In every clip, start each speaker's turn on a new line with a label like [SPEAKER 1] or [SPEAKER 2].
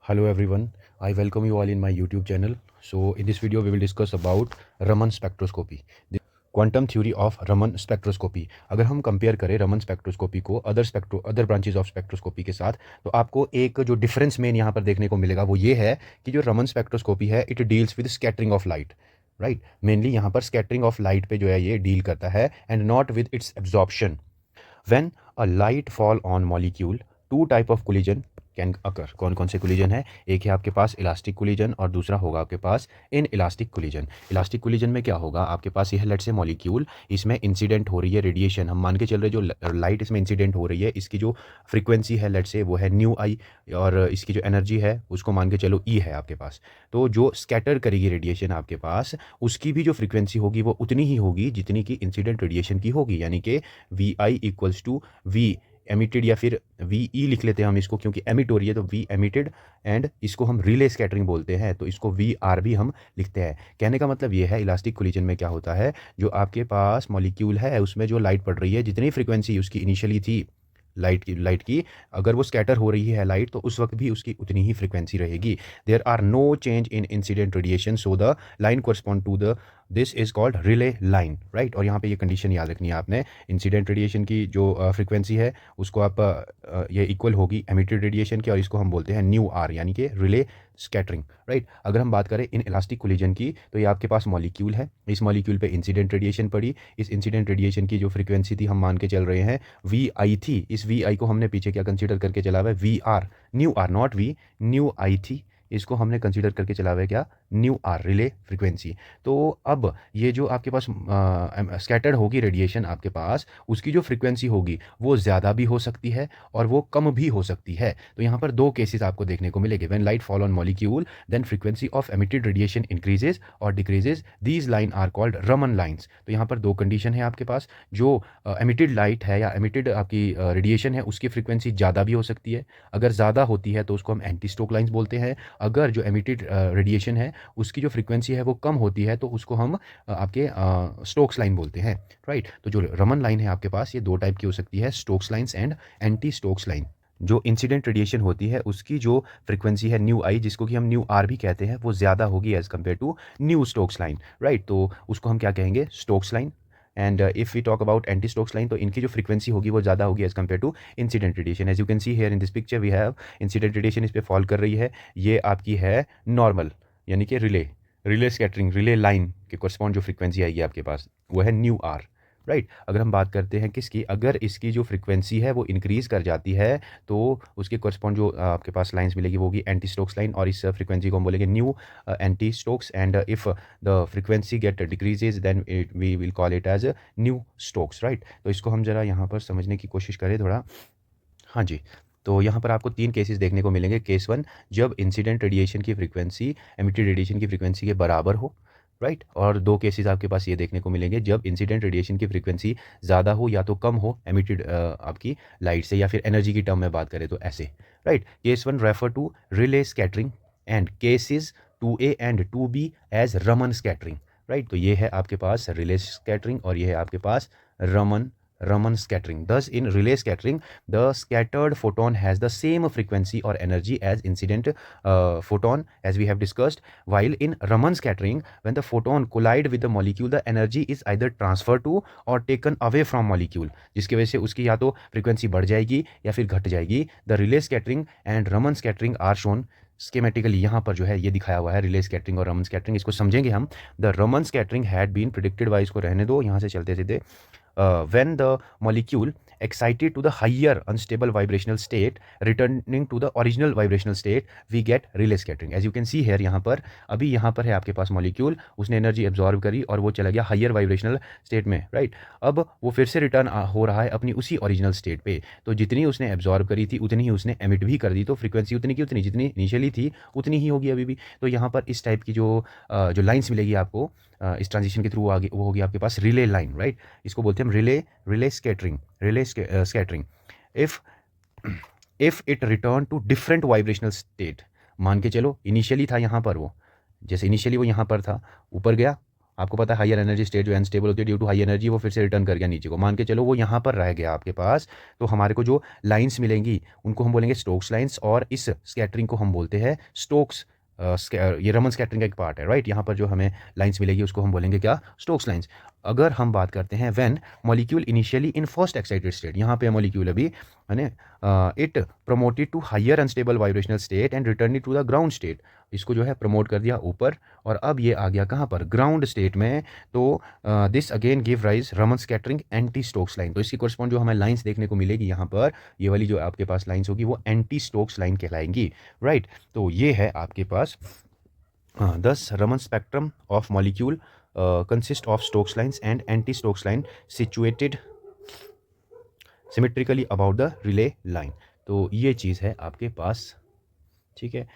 [SPEAKER 1] Hello everyone, I welcome you all in my YouTube channel. So in this video we will discuss about Raman spectroscopy. The quantum theory of Raman spectroscopy. अगर हम compare करें Raman spectroscopy को other branches of spectroscopy के साथ, तो आपको एक जो डिफरेंस मेन यहाँ पर देखने को मिलेगा वो ये है कि जो रमन स्पेक्ट्रोस्कोपी है it deals with scattering of light, right. Mainly यहाँ पर स्कैटरिंग ऑफ लाइट पे जो है ये डील करता है and not with its absorption. When a light fall on molecule, two type of collision can occur. कौन कौन से कोलिजन है? एक है आपके पास इलास्टिक कोलिजन और दूसरा होगा आपके पास inelastic collision. Elastic collision में क्या होगा आपके पास, यह लेट से मॉलिक्यूल, इसमें इंसिडेंट हो रही है रेडिएशन, हम मान के चल रहे जो लाइट इसमें इंसिडेंट हो रही है इसकी जो फ्रीक्वेंसी है लेट से वो है न्यू आई, और इसकी जो एनर्जी है उसको मान के चलो ई है आपके पास। तो जो स्कैटर करेगी रेडिएशन आपके पास, उसकी भी जो फ्रीक्वेंसी होगी वो उतनी ही होगी जितनी कि इंसिडेंट रेडिएशन की होगी, यानी कि v i equals to v emitted, या फिर वी ई लिख लेते हैं हम इसको क्योंकि एमिट हो रही है, तो वी एमिटेड, एंड इसको हम रिले स्कैटरिंग बोलते हैं, तो इसको वी आर भी हम लिखते हैं। कहने का मतलब ये है इलास्टिक कोलिजन में क्या होता है, जो आपके पास मॉलिक्यूल है उसमें जो लाइट पड़ रही है, जितनी फ्रीक्वेंसी उसकी इनिशियली थी लाइट की, अगर वो स्कैटर हो रही है लाइट, तो उस वक्त भी उसकी उतनी ही फ्रीक्वेंसी रहेगी। There are no change in incident radiation, so the line correspond to the this is called Rayleigh line, right. और यहाँ पे ये कंडीशन याद रखनी है आपने, इंसिडेंट रेडिएशन की जो फ्रीक्वेंसी है उसको आप ये इक्वल होगी एमिटेड रेडिएशन की, और इसको हम बोलते हैं न्यू आर, यानी कि रिले स्कैटरिंग, राइट। अगर हम बात करें इन इलास्टिक कोलिजन की, तो ये आपके पास मॉलिक्यूल है, इस मॉलिक्यूल पे इंसिडेंट रेडिएशन पड़ी, इस इंसिडेंट रेडिएशन की जो फ्रीक्वेंसी थी हम मान के चल रहे हैं वी आई थी, इस वी आई को हमने पीछे क्या कंसीडर करके चला हुआ है, v r, nu r, not v, nu i थी, इसको हमने कंसीडर करके चला हुआ है क्या, न्यू आर, रिले फ्रीक्वेंसी। तो अब ये जो आपके पास स्कैटर्ड होगी रेडिएशन आपके पास, उसकी जो फ्रीक्वेंसी होगी वो ज़्यादा भी हो सकती है और वो कम भी हो सकती है। तो यहाँ पर दो केसेस आपको देखने को मिलेंगे, when light fall on molecule then frequency of emitted radiation increases और decreases, these line are called Raman lines. तो यहाँ पर दो कंडीशन है आपके पास, जो एमिटेड लाइट है या एमिटेड आपकी रेडिएशन है उसकी फ्रीक्वेंसी ज़्यादा भी हो सकती है, अगर ज़्यादा होती है तो उसको हम एंटी स्टोक लाइन्स बोलते हैं। अगर जो एमिटेड रेडिएशन है उसकी जो फ्रीक्वेंसी है वो कम होती है तो उसको हम आपके स्टोक्स लाइन बोलते हैं, राइट। तो जो रमन लाइन है आपके पास ये दो टाइप की हो सकती है, Stokes lines and anti Stokes line. जो इंसिडेंट रेडिएशन होती है उसकी जो फ्रीक्वेंसी है न्यू आई, जिसको कि हम न्यू आर भी कहते हैं, वो ज़्यादा होगी as compare to nu Stokes line, right. तो उसको हम क्या कहेंगे, Stokes line. And if we talk about anti Stokes line, तो इनकी जो फ्रीक्वेंसी होगी वो ज़्यादा होगी as compare to incident radiation. As you can see here in this picture we have incident radiation इस पर फॉल कर रही है, ये आपकी है नॉर्मल, यानी कि रिले स्कैटरिंग, रिले लाइन के कोरस्पॉन्ड जो फ्रीक्वेंसी आएगी आपके पास वो है न्यू आर, राइट। अगर हम बात करते हैं किसकी, अगर इसकी जो फ्रीक्वेंसी है वो इंक्रीज़ कर जाती है तो उसके कोरस्पॉन्ड जो आपके पास लाइंस मिलेगी वो होगी एंटी स्टोक्स लाइन, और इस फ्रीक्वेंसी को हम बोलेंगे nu anti Stokes. And if the frequency get decreases then we will call it as nu Stokes, right. तो इसको हम ज़रा यहाँ पर समझने की कोशिश करें थोड़ा। हाँ जी, तो यहाँ पर आपको तीन केसेस देखने को मिलेंगे। केस वन, जब इंसिडेंट रेडिएशन की फ्रीक्वेंसी एमिटेड रेडिएशन की फ्रीक्वेंसी के बराबर हो, राइट। और दो केसेस आपके पास ये देखने को मिलेंगे जब इंसिडेंट रेडिएशन की फ्रीक्वेंसी ज़्यादा हो या तो कम हो एमिटेड आपकी लाइट से, या फिर एनर्जी की टर्म में बात करें तो ऐसे, राइट। Case one refer to Rayleigh scattering and cases 2A and 2B as Raman scattering, right. तो ये है आपके पास रिले स्कैटरिंग और ये है आपके पास Raman scattering. Thus, in relay scattering, the scattered photon has the same frequency or energy as incident photon, as we have discussed. While in Raman scattering, when the photon collide with the molecule, the energy is either transferred to or taken away from molecule, जिसकी वजह से उसकी या तो frequency बढ़ जाएगी या फिर घट जाएगी। The relay scattering and Raman scattering are shown स्कीमेटिकली, यहाँ पर जो है ये दिखाया हुआ है रिले स्कैटरिंग और रमन स्कैटरिंग, इसको समझेंगे हम। The Raman scattering had been predicted by, इसको रहने दो, यहाँ से चलते सीधे। When the molecule excited to the higher unstable vibrational state returning to the original vibrational state, we get relay scattering. As you can see here, यहाँ पर अभी यहाँ पर है आपके पास मॉलिक्यूल, उसने एनर्जी एब्जॉर्व करी और वो चला गया हायर वाइब्रेशनल स्टेट में, राइट। अब वो फिर से रिटर्न हो रहा है अपनी उसी ओरिजिनल स्टेट पे, तो जितनी उसने एब्जॉर्व करी थी उतनी ही उसने एमिट भी कर दी, तो फ्रीक्वेंसी उतनी की उतनी जितनी इनिशियली थी उतनी ही होगी अभी भी। तो यहाँ पर इस टाइप की जो लाइन्स मिलेगी आपको इस ट्रांजिशन के थ्रू आगे, वो होगी आपके पास रिले लाइन, राइट। इसको बोलते हैं हम Rayleigh scattering. If it return to different vibrational state, मान के चलो इनिशियली था यहाँ पर वो, जैसे इनिशियली वो यहाँ पर था, ऊपर गया, आपको पता है हायर एनर्जी स्टेट जो अनस्टेबल होती है ड्यू टू हाई एनर्जी, वो फिर से रिटर्न कर गया नीचे को, मान के चलो वो यहाँ पर रह गया आपके पास, तो हमारे को जो लाइंस मिलेंगी उनको हम बोलेंगे स्टोक्स लाइंस, और इस स्कैटरिंग को हम बोलते हैं स्टोक्स। ये रमन स्कैटरिंग का एक पार्ट है, राइट। यहाँ पर जो हमें लाइंस मिलेगी उसको हम बोलेंगे क्या, स्टोक्स लाइंस। अगर हम बात करते हैं when molecule initially in first excited state, यहाँ पे मॉलिक्यूल अभी है ना, it promoted to higher unstable vibrational state and return to the ground state, इसको जो है प्रमोट कर दिया ऊपर, और अब ये आ गया कहाँ पर, ग्राउंड स्टेट में। तो this again give rise Raman scattering anti Stokes line. तो इसकी कोरस्पॉन्ड जो हमें लाइंस देखने को मिलेगी यहाँ पर, ये वाली जो आपके पास लाइंस होगी वो एंटी स्टोक्स लाइन कहलाएंगी, राइट। तो ये है आपके पास 10 Raman spectrum of molecule consist of Stokes lines and anti Stokes line situated symmetrically about the relay line. तो ये चीज़ है आपके पास, ठीक है।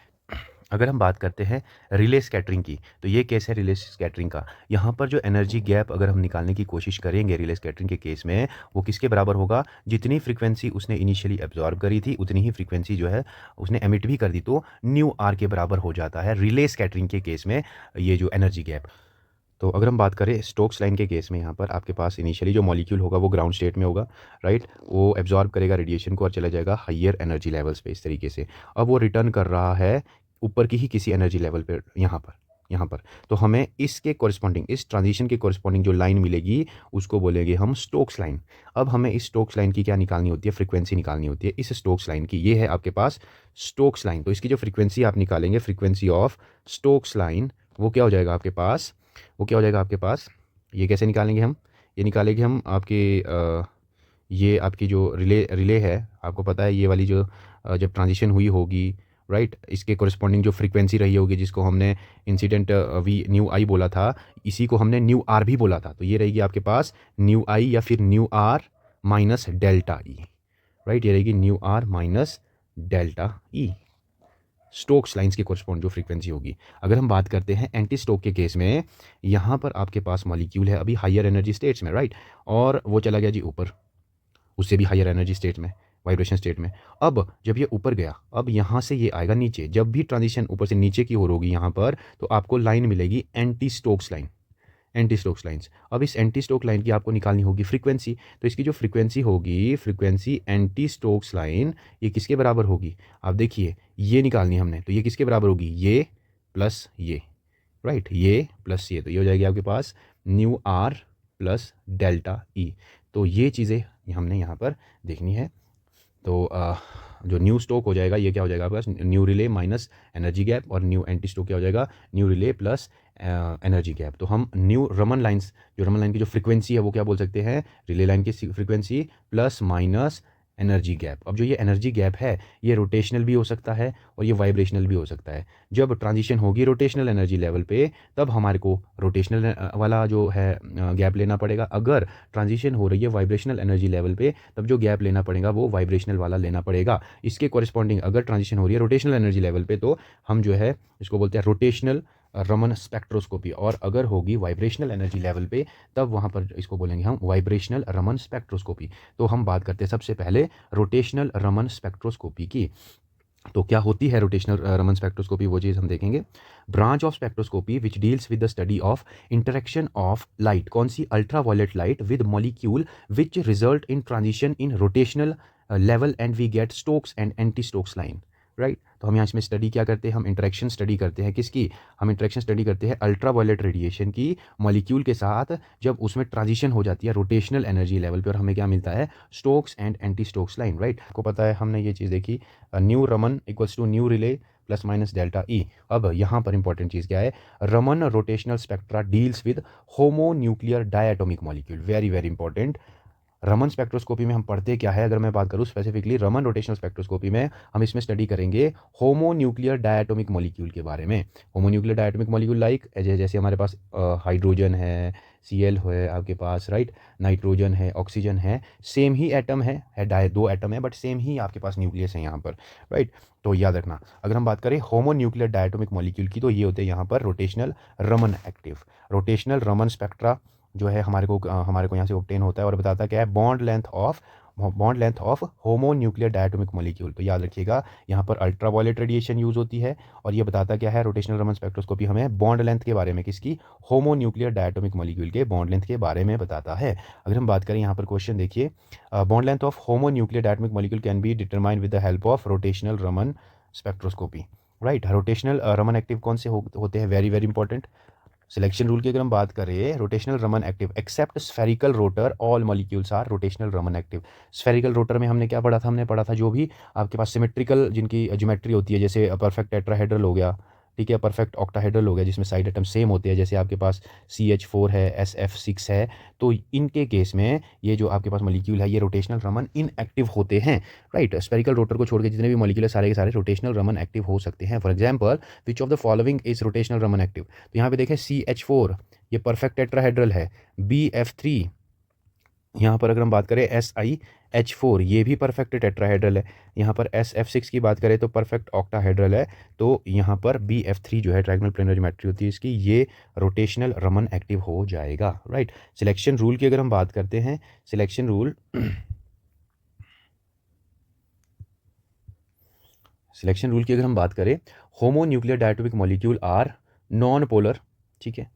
[SPEAKER 1] अगर हम बात करते हैं रिले स्कैटरिंग की, तो ये केस है रिले स्कैटरिंग का। यहाँ पर जो एनर्जी गैप अगर हम निकालने की कोशिश करेंगे रिले स्कैटरिंग के केस में, वो किसके बराबर होगा, जितनी फ्रीक्वेंसी उसने इनिशियली एब्जॉर्ब करी थी उतनी ही फ्रीक्वेंसी जो है उसने एमिट भी कर दी, तो न्यू आर के बराबर हो जाता है रिले स्कैटरिंग के केस में ये जो एनर्जी गैप। तो अगर हम बात करें स्टोक्स लाइन के केस में, यहाँ पर आपके पास इनिशियली जो मॉलिक्यूल होगा वो ग्राउंड स्टेट में होगा, राइट। वो एब्जॉर्ब करेगा रेडिएशन को और चला जाएगा हायर एनर्जी लेवल्स पे इस तरीके से। अब वो रिटर्न कर रहा है ऊपर की ही किसी एनर्जी लेवल पे, यहाँ पर तो हमें इसके कॉरस्पॉन्डिंग, इस ट्रांजिशन के कॉरस्पॉन्डिंग जो लाइन मिलेगी उसको बोलेंगे हम स्टोक्स लाइन। अब हमें इस स्टोक्स लाइन की क्या निकालनी होती है, फ्रीक्वेंसी निकालनी होती है इस स्टोक्स लाइन की। ये है आपके पास स्टोक्स लाइन, तो इसकी जो फ्रीक्वेंसी आप निकालेंगे, फ्रीक्वेंसी ऑफ स्टोक्स लाइन, वो क्या हो जाएगा आपके पास, ये कैसे निकालेंगे हम, ये निकालेंगे हम आपके ये आपकी जो रिले है, आपको पता है ये वाली जो जब ट्रांजिशन हुई होगी, राइट, इसके कोरिस्पॉन्डिंग जो फ्रीक्वेंसी रही होगी, जिसको हमने इंसिडेंट वी न्यू आई बोला था, इसी को हमने न्यू आर भी बोला था, तो ये रहेगी आपके पास न्यू आई या फिर nu R minus delta E, right. ये रहेगी nu R minus delta E, Stokes lines के कोरस्पॉन्ड जो फ्रीक्वेंसी होगी। अगर हम बात करते हैं एंटी स्टोक के केस में, यहाँ पर आपके पास मॉलिक्यूल है अभी हायर एनर्जी स्टेट्स में, राइट, और वो चला गया जी ऊपर, उससे भी हायर एनर्जी स्टेट में, वाइब्रेशन स्टेट में। अब जब ये ऊपर गया, अब यहाँ से ये आएगा नीचे, जब भी ट्रांजिशन ऊपर से नीचे की ओर होगी यहाँ पर, तो आपको लाइन मिलेगी anti Stokes line, anti Stokes lines. अब इस एंटी स्टोक लाइन की आपको निकालनी होगी फ्रीक्वेंसी, तो इसकी जो फ्रीक्वेंसी होगी, फ्रीक्वेंसी एंटी स्टोक्स लाइन, ये किसके बराबर होगी, आप देखिए ये निकालनी हमने, तो ये किसके बराबर होगी, ये प्लस ये, राइट, ये प्लस ये, तो ये हो जाएगी आपके पास nu are plus delta E. तो ये चीज़ें हमने यहाँ पर देखनी है। तो जो न्यू स्टोक हो जाएगा ये क्या हो जाएगा आपके पास, nu Rayleigh minus energy gap, और न्यू एंटी स्टोक क्या हो जाएगा, nu Rayleigh plus energy gap. तो हम न्यू रमन लाइंस, जो रमन लाइन की जो फ्रीक्वेंसी है वो क्या बोल सकते हैं, रिले लाइन की frequency plus minus energy gap. अब जो ये एनर्जी गैप है ये रोटेशनल भी हो सकता है और ये वाइब्रेशनल भी हो सकता है। जब ट्रांजिशन होगी रोटेशनल एनर्जी लेवल पे, तब हमारे को रोटेशनल वाला जो है गैप लेना पड़ेगा। अगर ट्रांजिशन हो रही है वाइब्रेशनल एनर्जी लेवल पे, तब जो गैप लेना पड़ेगा वो वाइब्रेशनल वाला लेना पड़ेगा। इसके कॉरस्पॉन्डिंग अगर ट्रांजिशन हो रही है रोटेशनल एनर्जी लेवल पे, तो हम जो है इसको बोलते हैं रोटेशनल रमन स्पेक्ट्रोस्कोपी, और अगर होगी वाइब्रेशनल एनर्जी लेवल पे, तब वहाँ पर इसको बोलेंगे हम वाइब्रेशनल रमन स्पेक्ट्रोस्कोपी। तो हम बात करते हैं सबसे पहले रोटेशनल रमन स्पेक्ट्रोस्कोपी की। तो क्या होती है रोटेशनल रमन स्पेक्ट्रोस्कोपी, वो चीज़ हम देखेंगे। Branch of spectroscopy which deals with the study of interaction of light, कौन सी, ultraviolet light with molecule which result in transition in rotational level and we get Stokes and anti Stokes line, right. तो हम यहाँ इसमें study क्या करते हैं, हम इंटरेक्शन स्टडी करते हैं, किसकी, हम इंटरेक्शन स्टडी करते हैं अल्ट्रावायलेट रेडिएशन की मॉलिक्यूल के साथ, जब उसमें ट्रांजिशन हो जाती है रोटेशनल एनर्जी लेवल पे, और हमें क्या मिलता है, Stokes and anti Stokes line, right. आपको पता है हमने ये चीज़ देखी, nu Raman equals to nu Rayleigh plus minus delta E. अब यहाँ पर इंपॉर्टेंट चीज़ क्या है, Raman rotational spectra deals with homo nuclear diatomic molecule, very very important. Raman spectroscopy में हम पढ़ते क्या है, अगर मैं बात करूँ स्पेसिफिकली रमन रोटेशनल स्पेक्ट्रोस्कोपी में, हम इसमें स्टडी करेंगे होमो न्यूक्लियर डायटोमिक मॉलिक्यूल के बारे में। होमो न्यूक्लियर डायटोमिक मॉलिक्यूल लाइक जैसे हमारे पास हाइड्रोजन है, Cl है आपके पास, राइट, नाइट्रोजन है, ऑक्सीजन है, सेम ही एटम है दो एटम है बट सेम ही आपके पास न्यूक्लियस है यहाँ पर, राइट। तो याद रखना, अगर हम बात करें होमो न्यूक्लियर डायटोमिक मॉलिक्यूल की, तो ये होते हैं यहाँ पर rotational Raman active. Rotational Raman spectra जो है हमारे को यहाँ से ऑब्टेन होता है और बताता है क्या है, bond length of bond length of homonuclear diatomic molecule. तो याद रखिएगा यहाँ पर अल्ट्रावायलेट रेडिएशन यूज़ होती है और ये बताता क्या है, रोटेशनल रमन स्पेक्ट्रोस्कोपी हमें बॉन्ड लेंथ के बारे में, किसकी, होमोन्यूक्लियर डायटोमिक मॉलिक्यूल के बॉन्ड लेंथ के बारे में बताता है। अगर हम बात करें यहाँ पर क्वेश्चन देखिए, bond length of homonuclear diatomic molecule can be determined with the help of rotational Raman spectroscopy. Right, rotational Raman active कौन से होते हैं, very very important. Selection rule की अगर हम बात करें, rotational Raman active except spherical rotor all molecules are rotational Raman active. Spherical rotor में हमने क्या पढ़ा था, हमने पढ़ा था जो भी आपके पास सिमेट्रिकल जिनकी ज्योमेट्री होती है, जैसे परफेक्ट टेट्राहेड्रल हो गया, ठीक है, परफेक्ट ऑक्टाहेड्रल हो गया जिसमें साइड एटम सेम होते हैं, जैसे आपके पास CH4 है, SF6 है, तो इनके केस में ये जो आपके पास मॉलिक्यूल है ये रोटेशनल रमन इनएक्टिव होते हैं। राइट, स्फेरिकल रोटर को छोड़ के जितने भी मॉलिक्यूल है सारे के सारे रोटेशनल रमन एक्टिव हो सकते हैं। For example, which of the following is rotational Raman active. तो यहाँ पे देखें CH4 ये परफेक्ट टेट्राहेड्रल है, BF3 यहाँ पर अगर हम बात करें SiH4 ये भी परफेक्ट टेट्राहेड्रल है, यहाँ पर SF6 की बात करें तो परफेक्ट ऑक्टाहेड्रल है, तो यहाँ पर BF3 जो है ट्रायंगुलर प्लेनर ज्योमेट्री होती है इसकी, ये रोटेशनल रमन एक्टिव हो जाएगा। राइट, सिलेक्शन रूल की अगर हम बात करते हैं, सिलेक्शन रूल सिलेक्शन रूल की अगर हम बात करें, homonuclear diatomic molecule are non polar. ठीक है,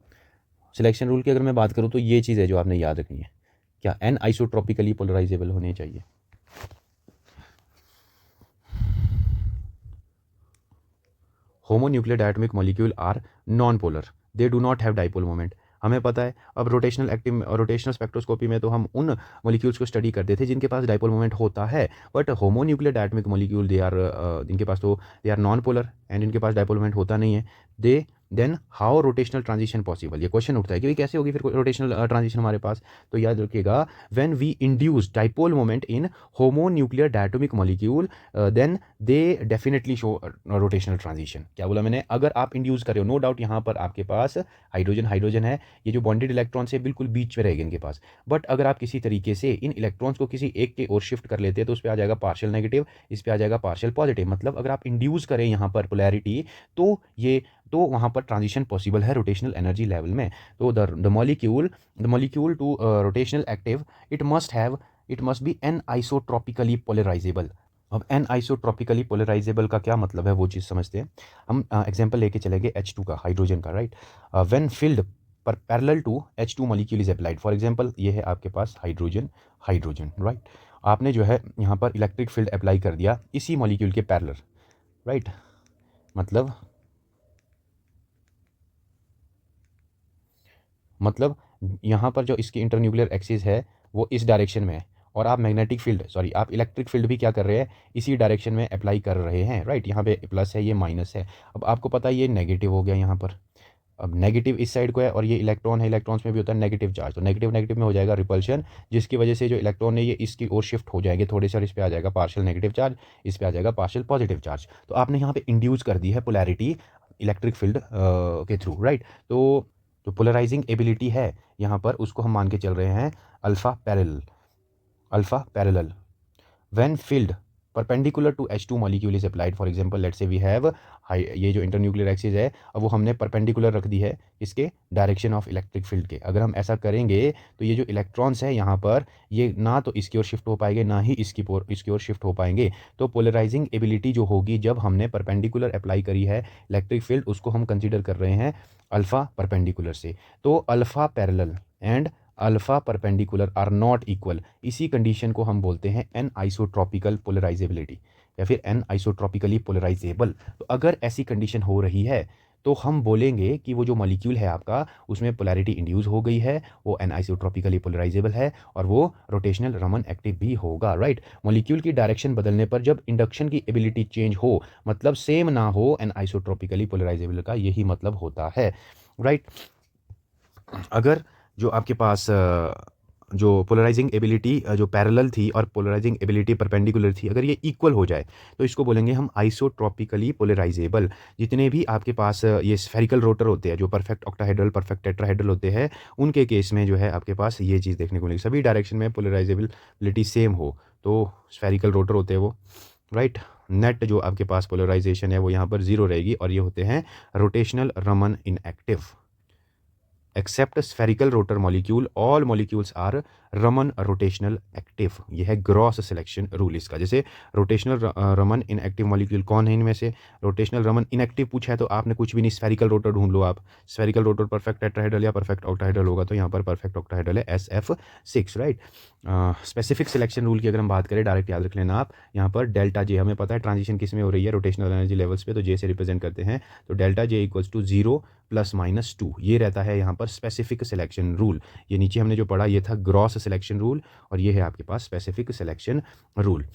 [SPEAKER 1] सिलेक्शन रूल की अगर मैं बात करूँ तो ये चीज़ है जो आपने याद रखनी है, क्या, एन आइसोट्रॉपिकली पोलराइजेबल होने चाहिए। Homonuclear diatomic molecule are non polar, they do not have dipole moment. हमें पता है, अब रोटेशनल स्पेक्ट्रोस्कोपी में तो हम उन मॉलिक्यूल्स को स्टडी करते थे जिनके पास डाइपोल मोमेंट होता है, but homonuclear diatomic molecule they are जिनके पास तो they are non polar and इनके पास डाइपोल मोमेंट होता नहीं है। They then how rotational transition possible, ये क्वेश्चन उठता है कि कैसे होगी फिर रोटेशनल ट्रांजिशन हमारे पास। तो याद रखिएगा, when we induce dipole moment in homonuclear diatomic molecule then they definitely show rotational transition. क्या बोला मैंने, अगर आप इंड्यूस कर रहे हो, नो डाउट यहाँ पर आपके पास हाइड्रोजन है, ये जो बॉन्डेड इलेक्ट्रॉन से बिल्कुल बीच में रहेगा इनके पास, बट अगर आप किसी तरीके से इन इलेक्ट्रॉन्स को किसी एक के ओर शिफ्ट कर लेते हैं तो उस पर आ जाएगा पार्शियल नेगेटिव, इस पर आ जाएगा पार्शियल पॉजिटिव। मतलब अगर आप इंड्यूस करें यहाँ पर पोलैरिटी तो वहाँ पर ट्रांजिशन पॉसिबल है रोटेशनल एनर्जी लेवल में। तो the molecule to rotational active it must be an anisotropically polarizable. अब एन आइसोट्रॉपिकली पोलराइजेबल का क्या मतलब है वो चीज़ समझते हैं। हम एग्जांपल लेके चलेंगे H2 का, हाइड्रोजन का। राइट, व्हेन फील्ड पर parallel to H2 molecule is applied. For example ये है आपके पास हाइड्रोजन। राइट, आपने जो है यहाँ पर इलेक्ट्रिक फील्ड अप्लाई कर दिया इसी मॉलिक्यूल के पैरेलल। राइट, मतलब यहाँ पर जो इसकी इंटरन्यूक्लियर एक्सिस है वो इस डायरेक्शन में है, और आप आप इलेक्ट्रिक फील्ड भी क्या कर रहे हैं, इसी डायरेक्शन में अप्लाई कर रहे हैं। राइट, यहाँ पे प्लस है, ये माइनस है। अब आपको पता है ये नेगेटिव हो गया यहाँ पर, अब नेगेटिव इस साइड को है और ये इलेक्ट्रॉन है, इलेक्ट्रॉन्स में भी होता है नेगेटिव चार्ज, तो नेगेटिव में हो जाएगा रिपल्शन, जिसकी वजह से जो इलेक्ट्रॉन है ये इसकी ओर शिफ्ट हो जाएंगे थोड़े से, और इस पर आ जाएगा पार्शियल नेगेटिव चार्ज, इस पर आ जाएगा पार्शियल पॉजिटिव चार्ज। तो आपने यहाँ पे इंड्यूस कर दी है पोलैरिटी इलेक्ट्रिक फील्ड के थ्रू। राइट, तो जो पोलराइजिंग एबिलिटी है यहाँ पर उसको हम मान के चल रहे हैं alpha parallel when field perpendicular to H2 molecule is applied. For example let's say we have ये जो इंटरन्यूक्लियर एक्सिस है, अब वो हमने परपेंडिकुलर रख दी है इसके डायरेक्शन ऑफ इलेक्ट्रिक फील्ड के। अगर हम ऐसा करेंगे तो ये जो इलेक्ट्रॉन्स है यहाँ पर ये ना तो इसकी ओर शिफ्ट हो पाएंगे ना ही इसकी ओर शिफ्ट हो पाएंगे। तो पोलराइजिंग एबिलिटी जो होगी जब हमने परपेंडिकुलर अप्लाई करी है इलेक्ट्रिक फील्ड, उसको हम कंसिडर कर रहे हैं अल्फा परपेंडिकुलर से। तो alpha parallel and alpha perpendicular are not equal, इसी कंडीशन को हम बोलते हैं एन आइसोट्रॉपिकल पोलराइजेबिलिटी या फिर एन आइसोट्रॉपिकली पोलराइजेबल। तो अगर ऐसी कंडीशन हो रही है तो हम बोलेंगे कि वो जो मॉलिक्यूल है आपका उसमें पोलैरिटी इंड्यूस हो गई है, वो एन आइसोट्रॉपिकली पोलराइजेबल है और वो रोटेशनल रमन एक्टिव भी होगा। राइट, मॉलिक्यूल की डायरेक्शन बदलने पर जब इंडक्शन की एबिलिटी चेंज हो, मतलब सेम ना हो, एन आइसोट्रॉपिकली पोलराइजेबल का यही मतलब होता है। राइट, अगर जो आपके पास जो पोलराइजिंग एबिलिटी जो पैरेलल थी और पोलराइजिंग एबिलिटी परपेंडिकुलर थी, अगर ये इक्वल हो जाए तो इसको बोलेंगे हम आइसोट्रॉपिकली पोलराइजेबल। जितने भी आपके पास ये स्फेरिकल रोटर होते हैं जो परफेक्ट ऑक्टाहेड्रल परफेक्ट टेट्राहेड्रल होते हैं, उनके केस में जो है आपके पास ये चीज़ देखने को मिलेगी, सभी डायरेक्शन में पोलराइजेबिलिटी सेम हो तो स्फेरिकल रोटर होते हैं वो। राइट, नेट जो आपके पास पोलराइजेशन है वो यहाँ पर 0 रहेगी और ये होते हैं rotational Raman inactive. Except spherical rotor molecule all molecules are Raman rotational active. ये है ग्रॉस सिलेक्शन रूल इसका। जैसे रोटेशनल रमन इनएक्टिव मॉलिक्यूल कौन है इनमें से, रोटेशनल रमन इनएक्टिव पूछा है तो आपने कुछ भी नहीं, स्फेरिकल रोटर ढूंढ लो आप। स्फेरिकल रोटर परफेक्ट टेट्राहेड्रल या परफेक्ट ऑक्टाहेड्रल होगा, तो यहाँ पर परफेक्ट ऑक्टाहेड्रल है SF6, right. Specific selection rule की अगर हम बात करें, डायरेक्ट याद रख लेना आप, यहाँ पर डेल्टा जे, हमें पता है ट्रांजिशन किस में हो रही है, रोटेशनल एनर्जी लेवल्स पे, तो जे से रिप्रेजेंट करते हैं, तो डेल्टा जे इक्वल्स टू 0 + -2, ये रहता है यहाँ पर स्पेसिफिक सिलेक्शन रूल। ये नीचे हमने जो पढ़ा ये था ग्रॉस सिलेक्शन रूल, और ये है आपके पास स्पेसिफिक सिलेक्शन रूल।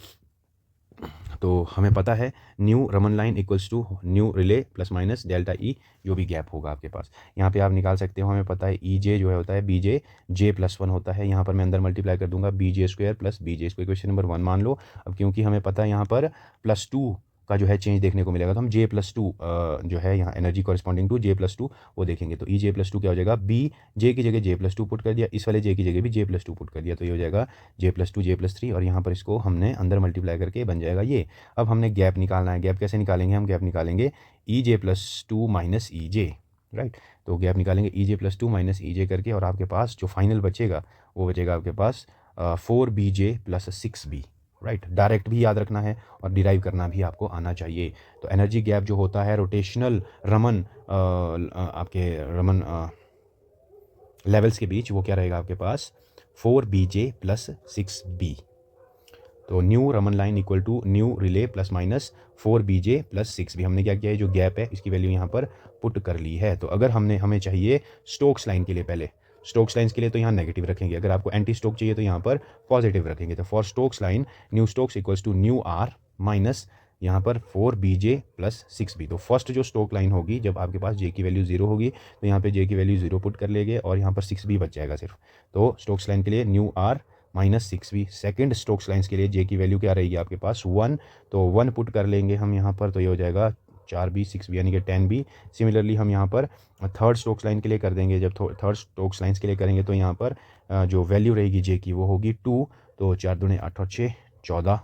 [SPEAKER 1] तो हमें पता है nu Raman line equals to nu Rayleigh ± delta E, जो भी गैप होगा आपके पास यहाँ पे आप निकाल सकते हो। हमें पता है EJ जो है होता है BJ J+1 होता है, यहाँ पर मैं अंदर मल्टीप्लाई कर दूंगा BJ² + BJ², इक्वेशन नंबर 1 मान लो। अब क्योंकि हमें पता है यहाँ पर +2 का जो है चेंज देखने को मिलेगा, तो हम J+2 जो है यहाँ एनर्जी कॉरस्पॉन्डिंग टू J+2 वो देखेंगे, तो EJ+2 क्या हो जाएगा, BJ की जगह J+2 पुट कर दिया, इस वाले J की जगह भी J+2 पुट कर दिया, तो ये हो जाएगा J+2 J+3, और यहाँ पर इसको हमने अंदर मल्टीप्लाई करके बन जाएगा ये। अब हमने गैप निकालना है, गैप कैसे निकालेंगे, हम गैप निकालेंगे EJ+2 - EJ, राइट। तो गैप निकालेंगे EJ+2 - EJ करके, और आपके पास जो फाइनल बचेगा वो बचेगा आपके पास 4BJ + 6B, राइट। डायरेक्ट भी याद रखना है और डिराइव करना भी आपको आना चाहिए। तो एनर्जी गैप जो होता है रोटेशनल रमन आपके रमन लेवल्स के बीच, वो क्या रहेगा आपके पास 4BJ + 6B। तो nu Raman line equal to nu Rayleigh ± 4BJ + 6B। हमने क्या किया है, जो गैप है इसकी वैल्यू यहाँ पर पुट कर ली है। तो अगर हमें चाहिए स्टोक्स लाइन के लिए, पहले स्टोक्स लाइन्स के लिए तो यहाँ नेगेटिव रखेंगे, अगर आपको एंटी स्टोक चाहिए तो यहाँ पर पॉजिटिव रखेंगे। तो for Stokes line nu Stokes equals to nu R minus यहाँ पर 4BJ + 6B। तो फर्स्ट जो स्टोक लाइन होगी, जब आपके पास J की वैल्यू 0 होगी तो यहाँ पे J की वैल्यू 0 पुट कर लेंगे, और यहाँ पर 6B बच जाएगा सिर्फ। तो स्टोक्स लाइन के लिए new R -6B। Second Stokes lines के लिए J की वैल्यू क्या रहेगी आपके पास 1, तो 1 पुट कर लेंगे हम यहाँ पर, तो ये हो जाएगा 4B 6B यानी कि 10B। सिमिलरली हम यहाँ पर थर्ड स्टोक्स लाइन के लिए कर देंगे, जब थर्ड स्टोक्स लाइन्स के लिए करेंगे तो यहाँ पर जो वैल्यू रहेगी J की वो होगी 2, तो 4 दूने 8 और 6 14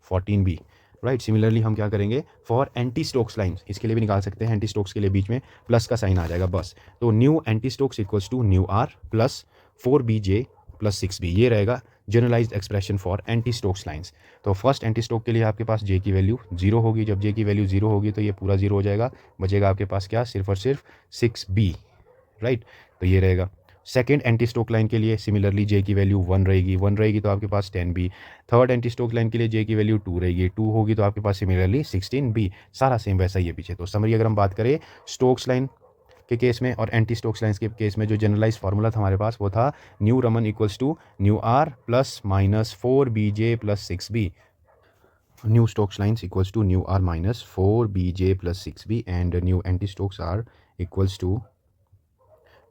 [SPEAKER 1] 14B, राइट। सिमिलरली हम क्या करेंगे फॉर एंटी स्टोक्स लाइन्स, इसके लिए भी निकाल सकते हैं, एंटी स्टोक्स के लिए बीच में प्लस का साइन आ जाएगा बस। तो nu anti Stokes equals to nu R + 4BJ + 6B, ये रहेगा generalized expression for anti Stokes lines. तो फर्स्ट एंटी स्टोक के लिए आपके पास J की वैल्यू 0 होगी, जब J की वैल्यू 0 होगी तो ये पूरा 0 हो जाएगा, बचेगा आपके पास क्या, सिर्फ और सिर्फ 6B, राइट। तो ये रहेगा। सेकेंड एंटी स्टोक लाइन के लिए सिमिलरली J की वैल्यू 1 रहेगी, 1 रहेगी तो आपके पास 10B। Third anti Stoke line के लिए J की वैल्यू 2 रहेगी, 2 होगी तो आपके पास सिमिलरली 16B। सारा सेम वैसा ही है पीछे। तो समरी अगर हम बात करें स्टोक्स लाइन के केस में और एंटी स्टोक्स लाइन्स के केस में, जो जनरलाइज फार्मूला था हमारे पास वो था nu Raman equals to nu R ± 4BJ + 6B। Nu Stokes lines equals to nu R - 4BJ + 6B and nu anti Stokes are equals to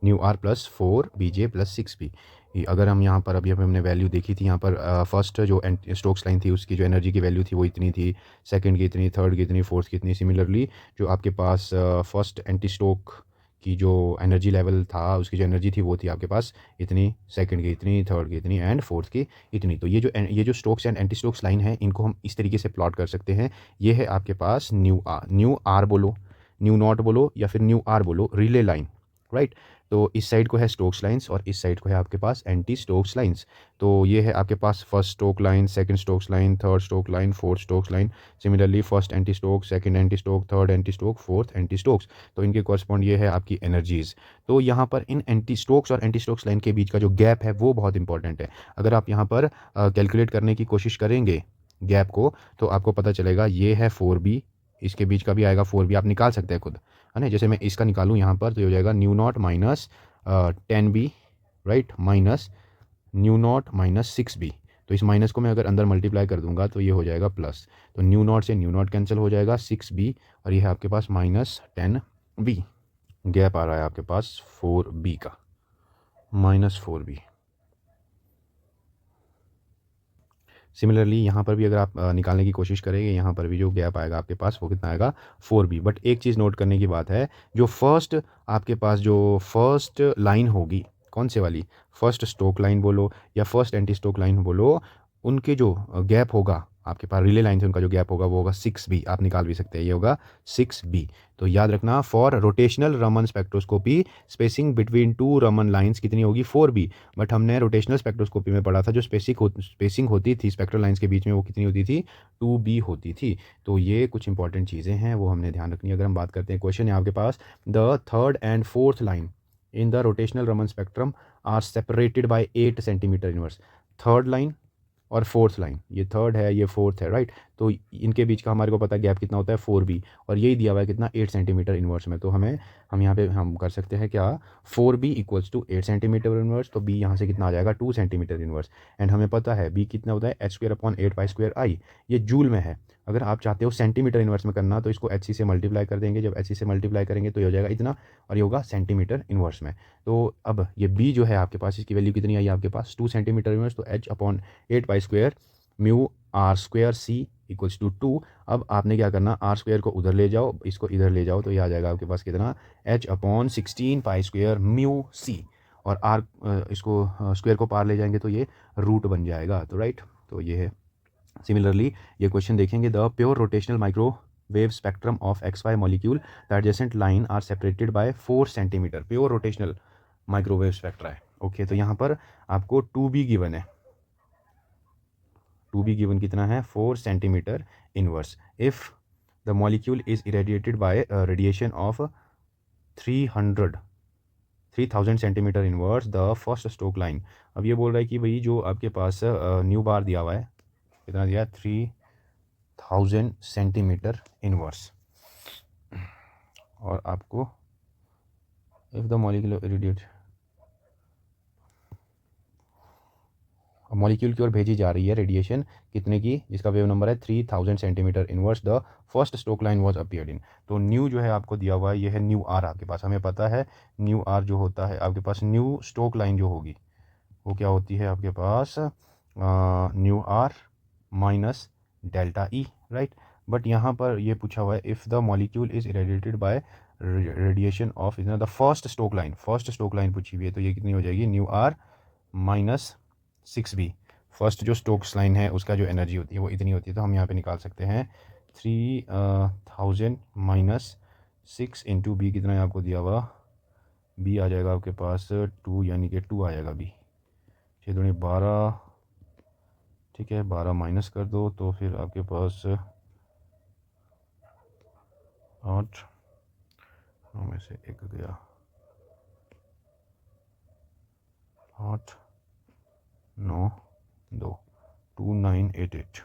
[SPEAKER 1] nu R + 4BJ + 6B। अगर हम यहाँ पर अभी हमने वैल्यू देखी थी, यहाँ पर फर्स्ट जो स्टोक्स लाइन थी उसकी जो एनर्जी की वैल्यू थी वो इतनी थी, सेकंड की इतनी, थर्ड की इतनी, फोर्थ की इतनी। सिमिलरली जो आपके पास फर्स्ट एंटी स्टोक की जो एनर्जी लेवल था, उसकी जो एनर्जी थी वो थी आपके पास इतनी, सेकंड की इतनी, थर्ड की इतनी एंड फोर्थ की इतनी। तो ये जो Stokes and anti Stokes line है, इनको हम इस तरीके से प्लॉट कर सकते हैं। ये है आपके पास न्यू आर बोलो, न्यू नॉट बोलो या फिर न्यू आर बोलो, रिले लाइन, राइट। तो इस साइड को है स्टोक्स लाइंस और इस साइड को है आपके पास एंटी स्टोक्स लाइंस। तो ये है आपके पास first stock line, second stokes line, third stoke line, fourth stokes line. Similarly first anti stoke, second anti stoke, third anti stoke, fourth anti stokes. तो इनके कॉरस्पॉन्ड ये है आपकी एनर्जीज। तो यहाँ पर इन एंटी स्टोक्स और एंटी स्टोक्स लाइन के बीच का जो गैप है वो बहुत इंपॉर्टेंट है। अगर आप यहाँ पर कैलकुलेट करने की कोशिश करेंगे गैप को, तो आपको पता चलेगा ये है 4B, इसके बीच का भी आएगा 4B, आप निकाल सकते हैं खुद, है ना। जैसे मैं इसका निकालूँ यहाँ पर, तो ये हो जाएगा new not -10B, right, minus new not -6B। तो इस माइनस को मैं अगर अंदर मल्टीप्लाई कर दूंगा तो ये हो जाएगा प्लस। तो न्यू नॉट से न्यू नॉट कैंसिल हो जाएगा, 6B, और ये है आपके पास -10B। गैप आ रहा है आपके पास 4B का, -4B। सिमिलरली यहाँ पर भी अगर आप निकालने की कोशिश करेंगे, यहाँ पर भी जो गैप आएगा आपके पास वो कितना आएगा 4B। बट एक चीज़ नोट करने की बात है, जो फर्स्ट आपके पास जो फर्स्ट लाइन होगी, कौन से वाली, फर्स्ट स्टोक लाइन बोलो या फर्स्ट एंटी स्टोक लाइन बोलो, उनके जो गैप होगा आपके पास रिले लाइन से उनका जो गैप होगा वो होगा 6b, आप निकाल भी सकते हैं, ये होगा 6b। तो याद रखना, for rotational Raman spectroscopy spacing between two Raman lines कितनी होगी 4b। बट हमने रोटेशनल स्पेक्ट्रोस्कोपी में पढ़ा था जो स्पेसिंग होती थी स्पेक्ट्रल लाइंस के बीच में वो कितनी होती थी 2b होती थी। तो ये कुछ इंपॉर्टेंट चीज़ें हैं वो हमने ध्यान रखनी है। अगर हम बात करते हैं, क्वेश्चन है आपके पास, the third and fourth line in the rotational Raman spectrum are separated by 8 centimetre inverse. Third line और फोर्थ लाइन, ये थर्ड है ये फोर्थ है, राइट। तो इनके बीच का हमारे को पता है गैप कितना होता है 4b, और यही दिया हुआ है कितना 8 सेंटीमीटर इनवर्स में। तो हम यहाँ पे हम कर सकते हैं क्या, 4b equals to 8 centimetre inverse, तो b यहाँ से कितना आ जाएगा 2 सेंटीमीटर इनवर्स। एंड हमें पता है b कितना होता है h²/8π²i, ये जूल में है। अगर आप चाहते हो सेंटीमीटर इनवर्स में करना तो इसको hc से मल्टीप्लाई कर देंगे, जब hc से मल्टीप्लाई करेंगे तो ये हो जाएगा इतना, और ये होगा सेंटीमीटर इनवर्स में। तो अब ये b जो है आपके पास, इसकी वैल्यू कितनी आई आपके पास 2 सेंटीमीटर इनवर्स, तो h/8π² mu r²c equals to 2। अब आपने क्या करना, r² को उधर ले जाओ, इसको इधर ले जाओ, तो ये आ जाएगा आपके पास कितना h/16π² म्यू c, और इसको स्क्वायर को पार ले जाएंगे तो ये रूट बन जाएगा। तो राइट, तो ये है। सिमिलरली ये क्वेश्चन देखेंगे, the pure rotational microwave spectrum of XY मॉलिक्यूल the adjacent line are separated by 4 centimetre. Pure rotational microwave spectra है, ओके। तो यहाँ पर आपको 2b गिवन है, 2b गिवन कितना है 4 centimetre inverse. If the molecule is irradiated by radiation of 3000 centimetre inverse the first stock line. अब ये बोल रहा है कि भाई जो आपके पास न्यू बार दिया हुआ है, कितना दिया 3000 सेंटीमीटर इनवर्स, और आपको if the molecule irradiate, molecule की ओर भेजी जा रही है रेडिएशन कितने की, जिसका वेव नंबर है 3000 centimetre inverse, the first stock line was appeared in. तो न्यू जो है आपको दिया हुआ है ये है न्यू आर आपके पास, हमें पता है न्यू आर जो होता है आपके पास, न्यू स्टोक लाइन जो होगी वो क्या होती है आपके पास nu R minus delta E, right. But यहाँ पर ये पूछा हुआ है if the molecule is irradiated by radiation of इतना the first stock line, first stock line पूछी हुई है, तो ये कितनी हो जाएगी nu R minus 6b। First जो स्टोक्स लाइन है उसका जो एनर्जी होती है वो इतनी होती है, तो हम यहाँ पे निकाल सकते हैं 3000 माइनस 6 इंटू बी, कितना है आपको दिया हुआ, बी आ जाएगा आपके पास 2, यानी कि 2 आ जाएगा बी, 6 दूनी 12, ठीक है 12 माइनस कर दो तो फिर आपके पास 8 में से 1 गया 8 9 2 2988।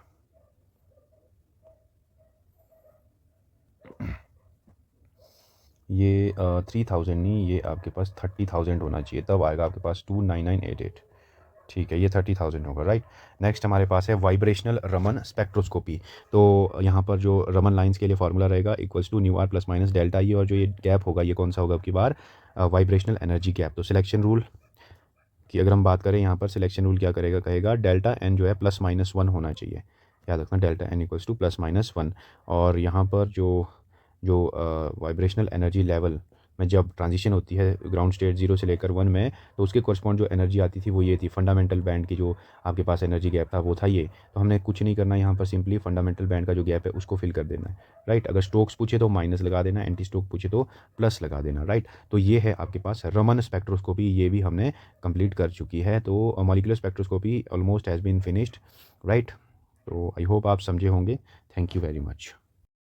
[SPEAKER 1] ये 3000 नहीं, ये आपके पास 30,000 होना चाहिए, तब आएगा आपके पास 29988, ठीक है ये 30,000 होगा, राइट। नेक्स्ट हमारे पास है वाइब्रेशनल रमन स्पेक्ट्रोस्कोपी। तो यहाँ पर जो रमन लाइंस के लिए फार्मूला रहेगा equals to nu are plus minus delta E, और जो ये गैप होगा ये कौन सा होगा आपकी बार वाइब्रेशनल एनर्जी गैप। तो सिलेक्शन रूल कि अगर हम बात करें यहाँ पर सिलेक्शन रूल क्या करेगा, कहेगा डेल्टा एन जो है +-1 होना चाहिए, याद रखना डेल्टा एन इक्वल्स टू +-1। और यहाँ पर जो वाइब्रेशनल एनर्जी लेवल में जब ट्रांजिशन होती है ग्राउंड स्टेट 0 से लेकर 1 में, तो उसके कॉरस्पॉन्ड जो एनर्जी आती थी वो ये थी, फंडामेंटल बैंड की जो आपके पास एनर्जी गैप था वो था ये। तो हमने कुछ नहीं करना यहाँ पर, सिंपली फंडामेंटल बैंड का जो गैप है उसको फिल कर देना है, राइट। अगर स्टोक्स पूछे तो माइनस लगा देना, एंटी स्टोक पूछे तो प्लस लगा देना, राइट। तो ये है आपके पास रमन स्पेक्ट्रोस्कोपी, ये भी हमने कंप्लीट कर चुकी है। तो molecular spectroscopy almost has been finished, right. तो आई होप आप समझे होंगे। Thank you very much.